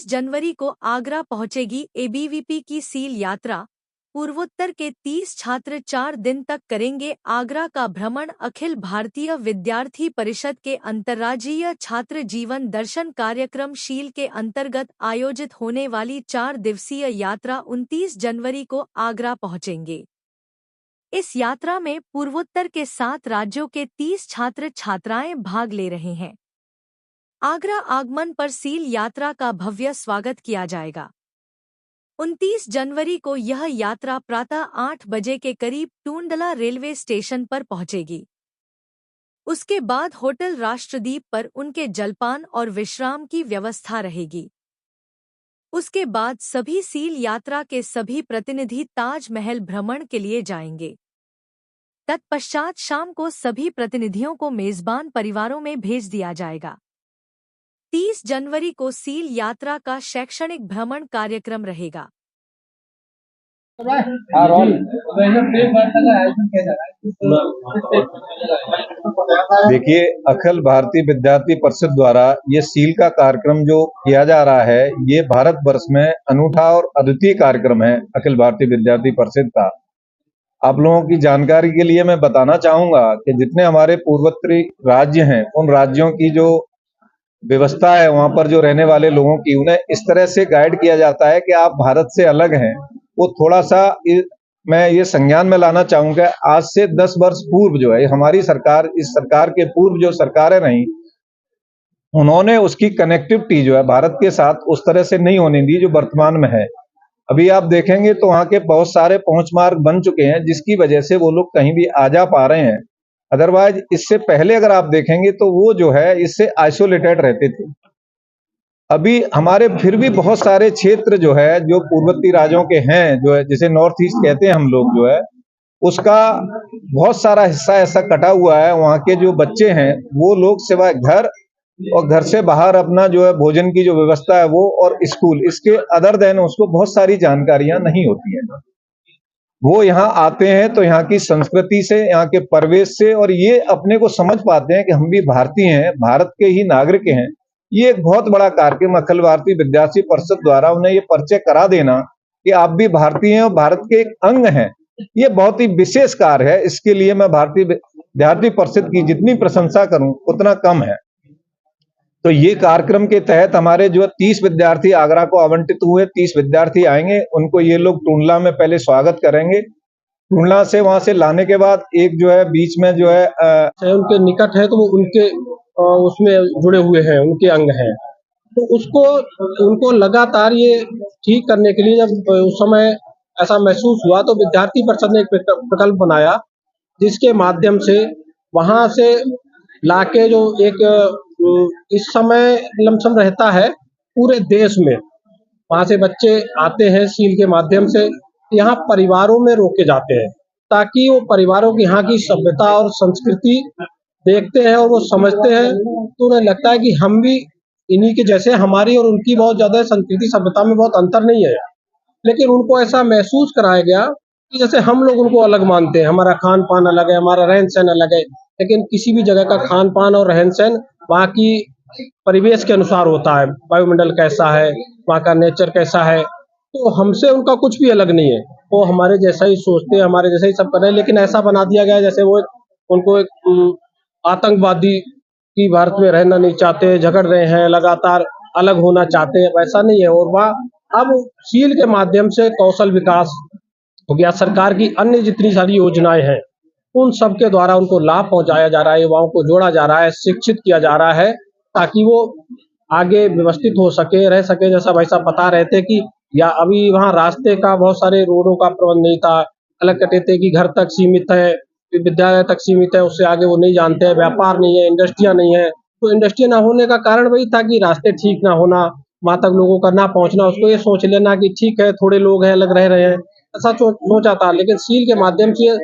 29 जनवरी को आगरा पहुंचेगी एबीवीपी की सील यात्रा। पूर्वोत्तर के 30 छात्र 4 दिन तक करेंगे आगरा का भ्रमण। अखिल भारतीय विद्यार्थी परिषद के अंतर्राज्यीय छात्र जीवन दर्शन कार्यक्रम शील के अंतर्गत आयोजित होने वाली 4 दिवसीय यात्रा 29 जनवरी को आगरा पहुंचेंगे। इस यात्रा में पूर्वोत्तर के 7 राज्यों के 30 छात्र छात्राएं भाग ले रहे हैं। आगरा आगमन पर सील यात्रा का भव्य स्वागत किया जाएगा। 29 जनवरी को यह यात्रा प्रातः 8 बजे के करीब टूंडला रेलवे स्टेशन पर पहुंचेगी। उसके बाद होटल राष्ट्रदीप पर उनके जलपान और विश्राम की व्यवस्था रहेगी। उसके बाद सभी सील यात्रा के सभी प्रतिनिधि ताजमहल भ्रमण के लिए जाएंगे। तत्पश्चात शाम को सभी प्रतिनिधियों को मेजबान परिवारों में भेज दिया जाएगा। 30 जनवरी को सील यात्रा का शैक्षणिक भ्रमण कार्यक्रम रहेगा। देखिए, अखिल भारतीय विद्यार्थी परिषद द्वारा ये सील का कार्यक्रम जो किया जा रहा है, ये भारत वर्ष में अनूठा और अद्वितीय कार्यक्रम है अखिल भारतीय विद्यार्थी परिषद का। आप लोगों की जानकारी के लिए मैं बताना चाहूंगा कि जितने हमारे पूर्वोत्तरी राज्य हैं, उन राज्यों की जो व्यवस्था है, वहां पर जो रहने वाले लोगों की, उन्हें इस तरह से गाइड किया जाता है कि आप भारत से अलग हैं। वो थोड़ा सा मैं ये संज्ञान में लाना चाहूंगा, आज से 10 वर्ष पूर्व जो है हमारी सरकार, इस सरकार के पूर्व जो सरकारें रहीं, उन्होंने उसकी कनेक्टिविटी जो है भारत के साथ उस तरह से नहीं होने दी जो वर्तमान में है। अभी आप देखेंगे तो वहां के बहुत सारे पहुंच मार्ग बन चुके हैं, जिसकी वजह से वो लोग कहीं भी आ जा पा रहे हैं। अदरवाइज इससे पहले अगर आप देखेंगे तो वो जो है इससे आइसोलेटेड रहते थे। अभी हमारे फिर भी बहुत सारे क्षेत्र जो है जो पूर्ववर्ती राज्यों के हैं, जो है जिसे नॉर्थ ईस्ट कहते हैं हम लोग, जो है उसका बहुत सारा हिस्सा ऐसा कटा हुआ है। वहाँ के जो बच्चे हैं वो लोग सिवाय घर और घर से बाहर अपना जो है भोजन की जो व्यवस्था है वो और स्कूल, इसके अदर देन उसको बहुत सारी जानकारियां नहीं होती हैं। वो यहाँ आते हैं तो यहाँ की संस्कृति से, यहाँ के परिवेश से, और ये अपने को समझ पाते हैं कि हम भी भारतीय हैं, भारत के ही नागरिक हैं। ये एक बहुत बड़ा कार्यक्रम अखिल भारतीय विद्यार्थी परिषद द्वारा उन्हें ये परिचय करा देना कि आप भी भारतीय हैं और भारत के एक अंग हैं, ये बहुत ही विशेष कार्य है। इसके लिए मैं भारतीय विद्यार्थी परिषद की जितनी प्रशंसा करूं उतना कम है। तो ये कार्यक्रम के तहत हमारे जो 30 विद्यार्थी आगरा को आवंटित हुए, 30 विद्यार्थी आएंगे, उनको ये लोग टूंडला में पहले स्वागत करेंगे। टूंडला से वहां से लाने के बाद एक जो है बीच में जो है उनके निकट है तो वो उनके उसमें जुड़े हुए हैं, उनके अंग हैं, तो उसको उनको लगातार ये ठीक करने के लिए जब उस समय ऐसा महसूस हुआ तो विद्यार्थी परिषद ने एक प्रकल्प बनाया, जिसके माध्यम से वहां से लाके जो एक इस समय लमसम रहता है पूरे देश में, वहां से बच्चे आते हैं सील के माध्यम से, यहाँ परिवारों में रोके जाते हैं ताकि वो परिवारों की यहाँ की सभ्यता और संस्कृति देखते हैं और वो समझते हैं, तो उन्हें लगता है कि हम भी इन्हीं के जैसे, हमारी और उनकी बहुत ज्यादा संस्कृति सभ्यता में बहुत अंतर नहीं है, लेकिन उनको ऐसा महसूस कराया गया कि जैसे हम लोग उनको अलग मानते हैं, हमारा खान पान अलग है, हमारा रहन सहन अलग है, लेकिन किसी भी जगह का खान पान और रहन सहन वहाँ की परिवेश के अनुसार होता है, वायुमंडल कैसा है, वहाँ का नेचर कैसा है, तो हमसे उनका कुछ भी अलग नहीं है। वो हमारे जैसा ही सोचते हैं, हमारे जैसा ही सब कर रहे हैं, लेकिन ऐसा बना दिया गया जैसे वो उनको एक आतंकवादी की भारत में रहना नहीं चाहते, झगड़ रहे हैं, लगातार अलग होना चाहते हैं, वैसा नहीं है। और वह अब सील के माध्यम से कौशल विकास हो गया, सरकार की अन्य जितनी सारी योजनाएं हैं उन सब के द्वारा उनको लाभ पहुंचाया जा रहा है, युवाओं को जोड़ा जा रहा है, शिक्षित किया जा रहा है, ताकि वो आगे व्यवस्थित हो सके, रह सके। जैसा भाई साहब बता रहे थे कि या अभी वहाँ रास्ते का, बहुत सारे रोडों का प्रबंध नहीं था, अलग कटे थे कि घर तक सीमित है, विद्यालय तक सीमित है, उससे आगे वो नहीं जानते हैं, व्यापार नहीं है, इंडस्ट्रियां नहीं है। तो इंडस्ट्री ना होने का कारण वही था कि रास्ते ठीक ना होना, वहां तक लोगों का ना पहुंचना, उसको ये सोच लेना कि ठीक है थोड़े लोग हैं, अलग रह रहे हैं, ऐसा सोचा था। लेकिन सील के माध्यम से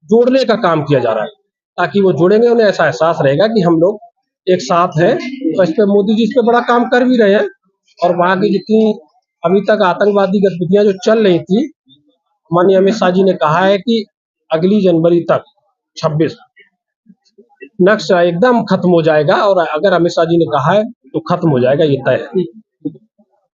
जोड़ने का काम किया जा रहा है, ताकि वो जुड़ेंगे, उन्हें ऐसा एहसास रहेगा कि हम लोग एक साथ हैं। तो इस पे मोदी जी इस पे बड़ा काम कर भी रहे हैं, और वहाँ की जितनी अभी तक आतंकवादी गतिविधियां जो चल रही थी, माननीय अमित शाह जी ने कहा है कि अगली जनवरी तक 26 नक्शा एकदम खत्म हो जाएगा, और अगर अमित शाह जी ने कहा है तो खत्म हो जाएगा, ये तय है।